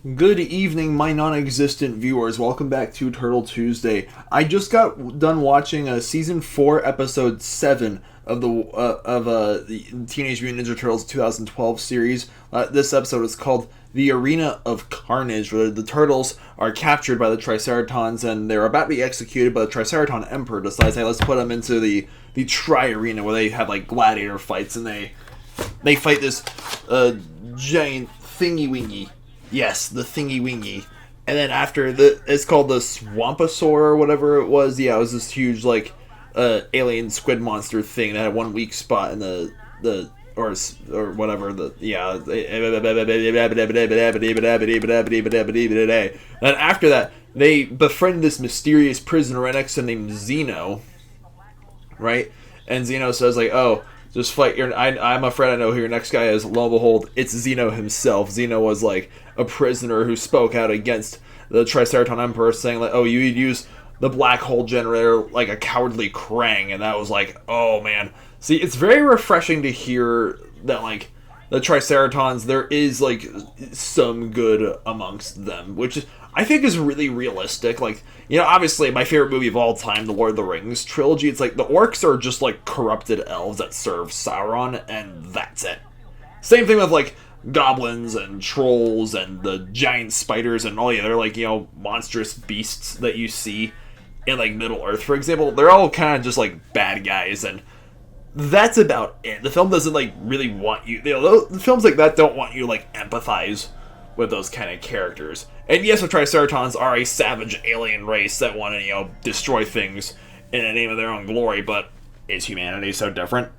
Good evening, my non-existent viewers. Welcome back to Turtle Tuesday. I just got done watching season 4, episode 7 of the Teenage Mutant Ninja Turtles 2012 series. This episode is called "The Arena of Carnage," where the turtles are captured by the Triceratons and they're about to be executed. But the Triceraton Emperor decides, "Hey, let's put them into the Tri-Arena where they have like gladiator fights and they fight this giant thingy wingy." Yes, the thingy wingy. And then after it's called the Swampasaur or whatever it was. Yeah, it was this huge like alien squid monster thing that had one weak spot in the or whatever the yeah. And after that, they befriend this mysterious prisoner right next to him named Zeno, right? And Zeno says like, "Oh, just fight your. I'm afraid I know who your next guy is." Lo and behold, it's Zeno himself. Zeno was like a prisoner who spoke out against the Triceraton Emperor, saying like, "Oh, you'd use the black hole generator like a cowardly Krang," and that was like, oh man. See, it's very refreshing to hear that like the Triceratons, there is like some good amongst them, which is, I think, is really realistic. Like, you know, obviously my favorite movie of all time, the Lord of the Rings trilogy, it's like the orcs are just like corrupted elves that serve Sauron, and that's it. Same thing with like goblins and trolls and the giant spiders and all the other like, you know, monstrous beasts that you see in like Middle Earth, for example. They're all kind of just like bad guys, and that's about it. The film doesn't like really want you, you know, the films like that don't want you to like empathize with those kind of characters. And yes, the Triceratons are a savage alien race that want to, you know, destroy things in the name of their own glory, but is humanity so different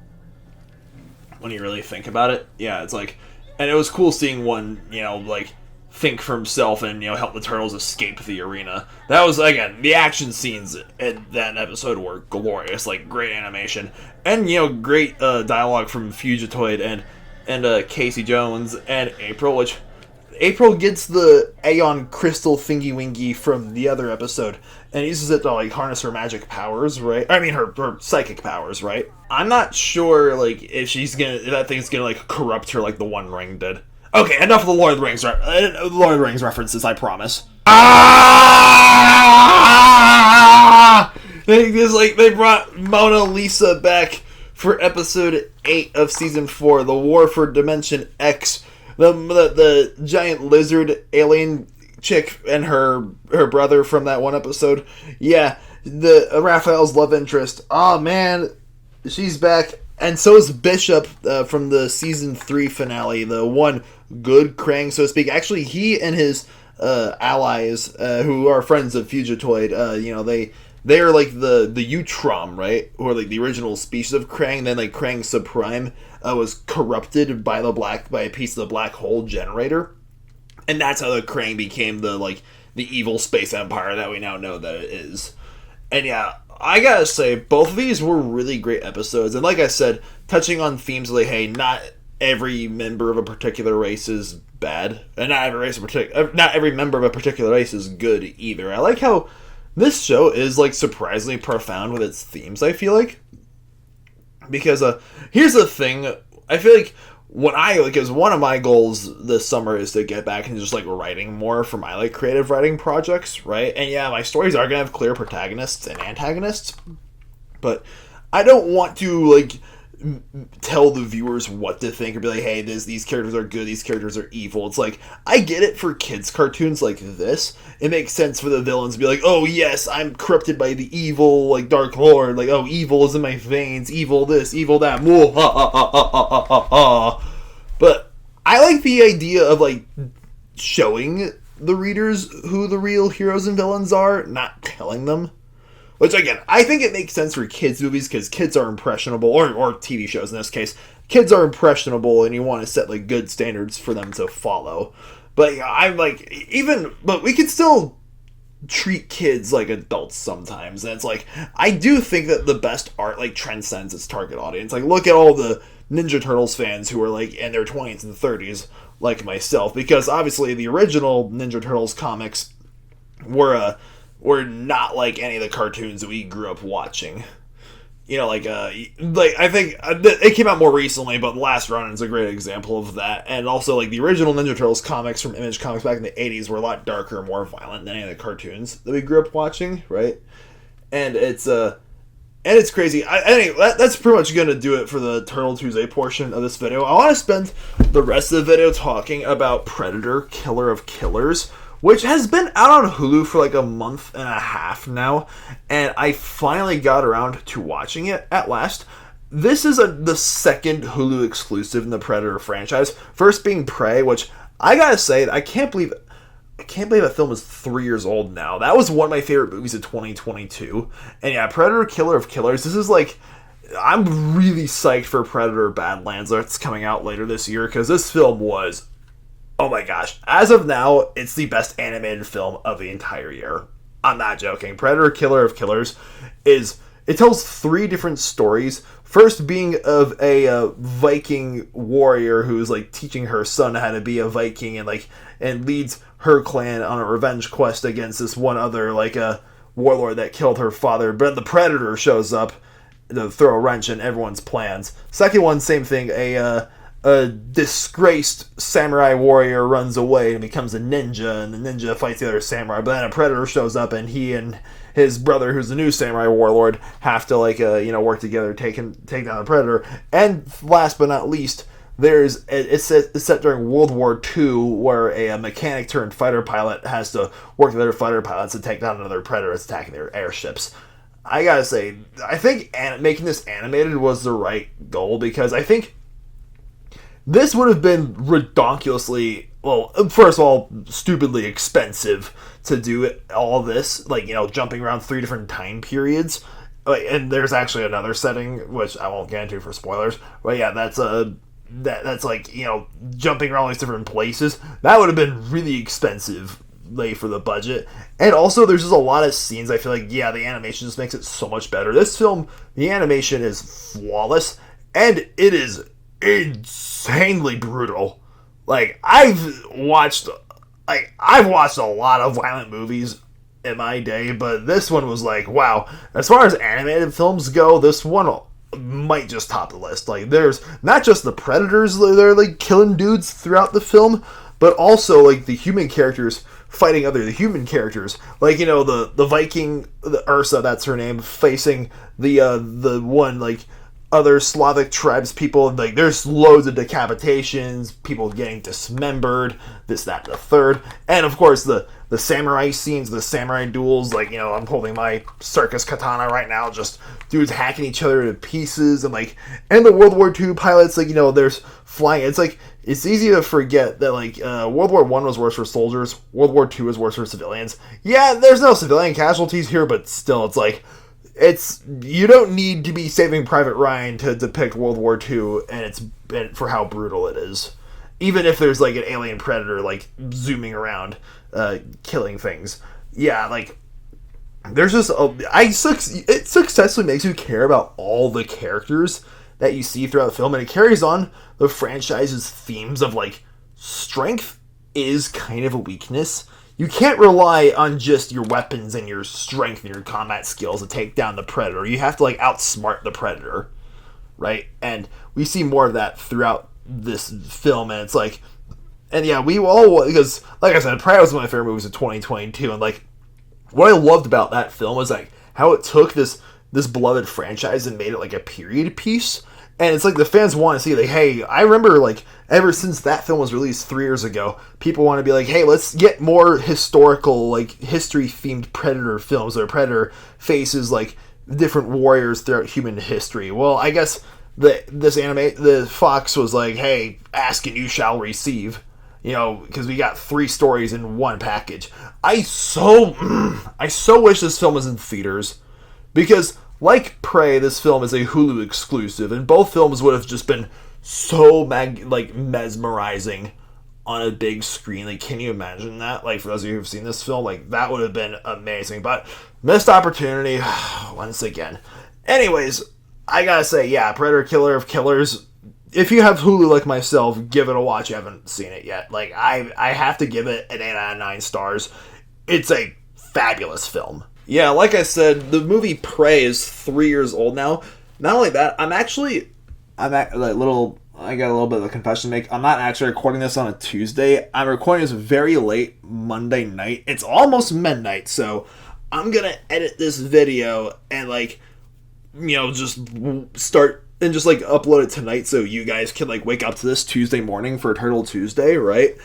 when you really think about it? Yeah, it's like, and it was cool seeing one, you know, like think for himself and, you know, help the turtles escape the arena. That was, again, the action scenes in that episode were glorious, like great animation and, you know, great dialogue from Fugitoid and Casey Jones and April, which April gets the Aeon Crystal Thingy Wingy from the other episode and uses it to like harness her magic powers, right? I mean, her psychic powers, right? I'm not sure like if that thing's gonna like corrupt her like the One Ring did. Okay, enough of the Lord of the Rings references, I promise. Ah! They brought Mona Lisa back for episode 8 of season 4, The War for Dimension X. The giant lizard alien chick and her brother from that one episode. Yeah, the Raphael's love interest. Oh man, she's back. And so is Bishop from the season 3 finale, the one good Krang, so to speak. Actually, he and his allies, who are friends of Fugitoid, you know, they are like the Utrom, right? Who are like the original species of Krang. Then like Krang Supreme was corrupted by a piece of the black hole generator, and that's how the Krang became the evil space empire that we now know that it is. And yeah, I gotta say, both of these were really great episodes, and like I said, touching on themes like, hey, not every member of a particular race is bad, and not every member of a particular race is good either. I like how this show is like surprisingly profound with its themes, I feel like. Because here's the thing, I feel like because one of my goals this summer is to get back and just like writing more for my like creative writing projects, right? And yeah, my stories are gonna have clear protagonists and antagonists, but I don't want to like tell the viewers what to think or be like, hey, these characters are good, these characters are evil. It's like, I get it for kids cartoons like this. It makes sense for the villains to be like, oh yes, I'm corrupted by the evil like Dark Lord, like, oh, evil is in my veins, evil this, evil that. But I like the idea of like showing the readers who the real heroes and villains are, not telling them. Which, again, I think it makes sense for kids' movies because kids are impressionable, or TV shows in this case. Kids are impressionable and you want to set, like, good standards for them to follow. But, yeah, I'm like, but we can still treat kids like adults sometimes. And it's like, I do think that the best art, like, transcends its target audience. Like, look at all the Ninja Turtles fans who are, like, in their 20s and 30s, like myself. Because, obviously, the original Ninja Turtles comics were not like any of the cartoons that we grew up watching. I think it came out more recently, but Last Ronin is a great example of that. And also, like, the original Ninja Turtles comics from Image Comics back in the 80s were a lot darker and more violent than any of the cartoons that we grew up watching, right? And it's crazy. Anyway, that's pretty much going to do it for the Turtle Tuesday portion of this video. I want to spend the rest of the video talking about Predator, Killer of Killers, which has been out on Hulu for like a month and a half now, and I finally got around to watching it at last. This is the second Hulu exclusive in the Predator franchise. First being Prey, which I gotta say, I can't believe that film is 3 years old now. That was one of my favorite movies of 2022. And yeah, Predator, Killer of Killers. This is like, I'm really psyched for Predator Badlands that's coming out later this year, because this film was, oh my gosh. As of now, it's the best animated film of the entire year. I'm not joking. Predator Killer of Killers it tells 3 different stories. First being of a Viking warrior who's like teaching her son how to be a Viking and leads her clan on a revenge quest against this one other like a warlord that killed her father. But the Predator shows up to throw a wrench in everyone's plans. Second one, same thing. A disgraced samurai warrior runs away and becomes a ninja, and the ninja fights the other samurai. But then a predator shows up, and he and his brother, who's the new samurai warlord, have to work together, take down the predator. And last but not least, it's set during World War II, where a mechanic turned fighter pilot has to work with other fighter pilots to take down another predator that's attacking their airships. I gotta say, I think making this animated was the right goal, because I think this would have been redonkulously, well, first of all, stupidly expensive to do all this, jumping around 3 different time periods. And there's actually another setting, which I won't get into for spoilers, but yeah, that's jumping around all these different places. That would have been really expensive for the budget. And also, there's just a lot of scenes, I feel like, the animation just makes it so much better. This film, the animation is flawless, and it is insanely brutal. I've watched a lot of violent movies in my day, but this one was like, wow. As far as animated films go, this one might just top the list. There's not just the predators that are killing dudes throughout the film, but also the human characters fighting other human characters. The Viking, the Ursa, that's her name, facing the one other Slavic tribes people, and there's loads of decapitations, people getting dismembered, this, that, and the third. And of course the samurai scenes, the samurai duels, I'm holding my circus katana right now, just dudes hacking each other to pieces, and the World War II pilots, there's flying. It's easy to forget that World War I was worse for soldiers, World War II was worse for civilians. Yeah, there's no civilian casualties here, but still, you don't need to be Saving Private Ryan to depict World War II and for how brutal it is. Even if there's an alien predator zooming around, killing things. Yeah, there's just it successfully makes you care about all the characters that you see throughout the film, and it carries on the franchise's themes of strength is kind of a weakness. You can't rely on just your weapons and your strength and your combat skills to take down the predator. You have to outsmart the predator, right? And we see more of that throughout this film, and it's and yeah, we all, because like I said, Prey was one of my favorite movies of 2022, and what I loved about that film was how it took this beloved franchise and made it a period piece. And it's the fans want to see, hey, I remember, ever since that film was released 3 years ago, people want to be hey, let's get more historical, history-themed Predator films, where Predator faces, different warriors throughout human history. Well, I guess the Fox was hey, ask and you shall receive, because we got 3 stories in one package. I so wish this film was in theaters, because like Prey, this film is a Hulu exclusive, and both films would have just been so mesmerizing on a big screen. Can you imagine that? For those of you who've seen this film, that would have been amazing. But missed opportunity once again. Anyways, I gotta say, yeah, Predator Killer of Killers. If you have Hulu like myself, give it a watch. You haven't seen it yet. I have to give it an 8 out of 9 stars. It's a fabulous film. Yeah, like I said, the movie Prey is 3 years old now. Not only that, I got a little bit of a confession to make. I'm not actually recording this on a Tuesday. I'm recording this very late Monday night. It's almost midnight, so I'm gonna edit this video and just start and just upload it tonight so you guys can wake up to this Tuesday morning for Turtle Tuesday, right?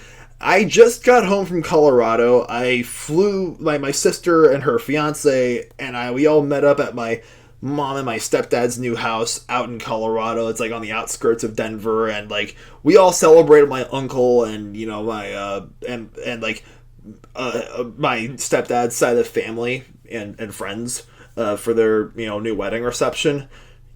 I just got home from Colorado. I flew my sister and her fiance and we all met up at my mom and my stepdad's new house out in Colorado. It's on the outskirts of Denver, and we all celebrated my uncle and my my stepdad's side of the family and friends for their new wedding reception.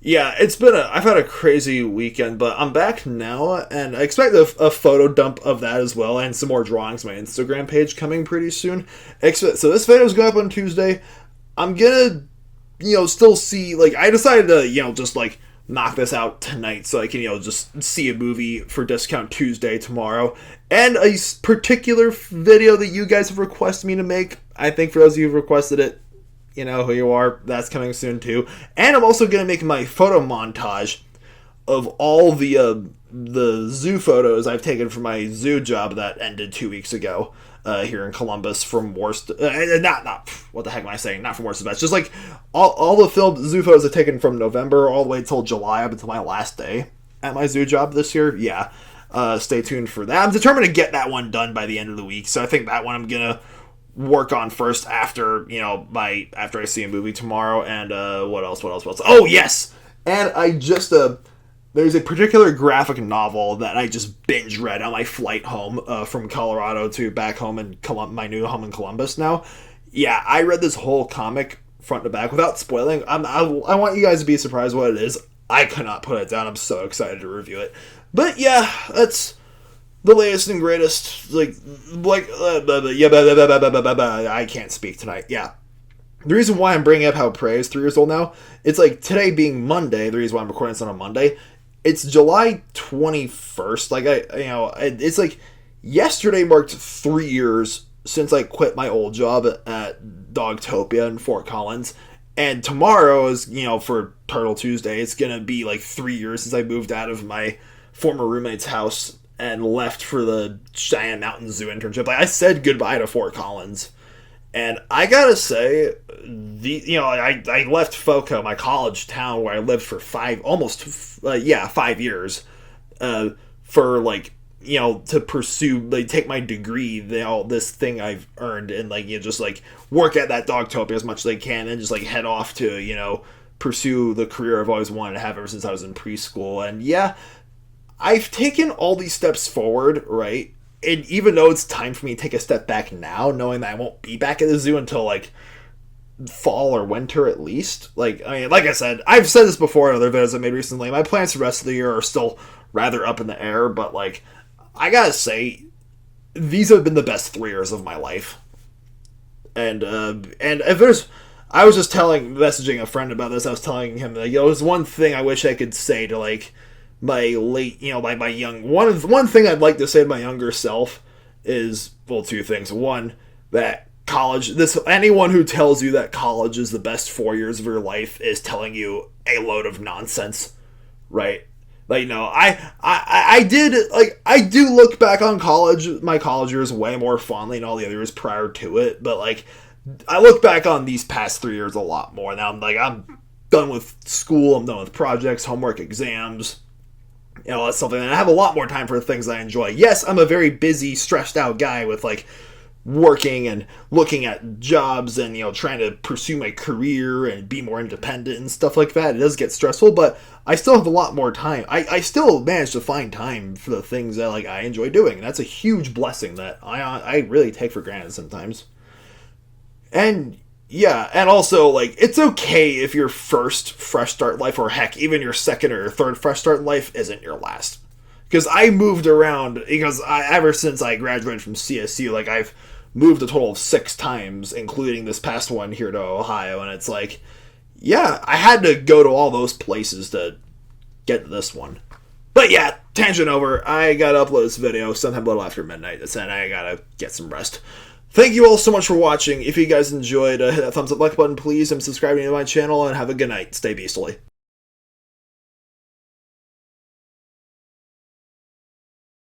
Yeah, I've had a crazy weekend, but I'm back now, and I expect a photo dump of that as well, and some more drawings on my Instagram page coming pretty soon. So this video is going up on Tuesday. I'm gonna, still see, I decided to, just knock this out tonight so I can, just see a movie for Discount Tuesday tomorrow. And a particular video that you guys have requested me to make, I think for those of you who've requested it, you know who you are. That's coming soon too. And I'm also going to make my photo montage of all the zoo photos I've taken for my zoo job that ended 2 weeks ago here in Columbus from worst. Not what the heck am I saying? Not from worst to best. Just all the filmed zoo photos I've taken from November all the way till July up until my last day at my zoo job this year. Yeah. Stay tuned for that. I'm determined to get that one done by the end of the week. So I think that one I'm going to work on first after after I see a movie tomorrow. And what else? Oh yes, and I just there's a particular graphic novel that I just binge read on my flight home from Colorado to back home in my new home in Columbus now. Yeah, I read this whole comic front to back without spoiling. I want you guys to be surprised what it is. I could not put it down. I'm so excited to review it. But yeah, that's the latest and greatest, I can't speak tonight. Yeah. The reason why I'm bringing up how Prey is 3 years old now, it's today being Monday, the reason why I'm recording this on a Monday, it's July 21st. It's yesterday marked 3 years since I quit my old job at Dogtopia in Fort Collins. And tomorrow is, for Turtle Tuesday, it's going to be 3 years since I moved out of my former roommate's house and left for the Cheyenne Mountain Zoo internship. I said goodbye to Fort Collins, and I gotta say, I left FOCO, my college town where I lived for 5 years, for to pursue, take my degree, this thing I've earned, and just work at that Dogtopia as much as I can, and just head off to pursue the career I've always wanted to have ever since I was in preschool. And yeah, I've taken all these steps forward, right? And even though it's time for me to take a step back now, knowing that I won't be back at the zoo until fall or winter at least. Like I said, I've said this before in other videos I made recently. My plans for the rest of the year are still rather up in the air, but I gotta say, these have been the best 3 years of my life. And if there's, I was just messaging a friend about this. I was telling him that there's one thing I wish I could say to my late, my young, one thing I'd like to say to my younger self is, well, two things. One, that anyone who tells you that college is the best 4 years of your life is telling you a load of nonsense, right? I do look back on my college years way more fondly than all the other years prior to it, but I look back on these past 3 years a lot more. Now I'm done with school, I'm done with projects, homework, exams, that's something that I have a lot more time for the things I enjoy. Yes, I'm a very busy, stressed out guy with working and looking at jobs and trying to pursue my career and be more independent and stuff like that. It does get stressful, but I still have a lot more time. I still manage to find time for the things that I enjoy doing. And that's a huge blessing that I really take for granted sometimes. And yeah, and also it's okay if your first fresh start in life, or heck, even your second or third fresh start in life, isn't your last. Because I moved around, ever since I graduated from CSU, I've moved a total of 6 times, including this past one here to Ohio, and it's yeah, I had to go to all those places to get to this one. But yeah, tangent over. I gotta upload this video sometime a little after midnight. And I gotta get some rest. Thank you all so much for watching. If you guys enjoyed, hit that thumbs up like button, please, and subscribing to my channel, and have a good night. Stay beastly.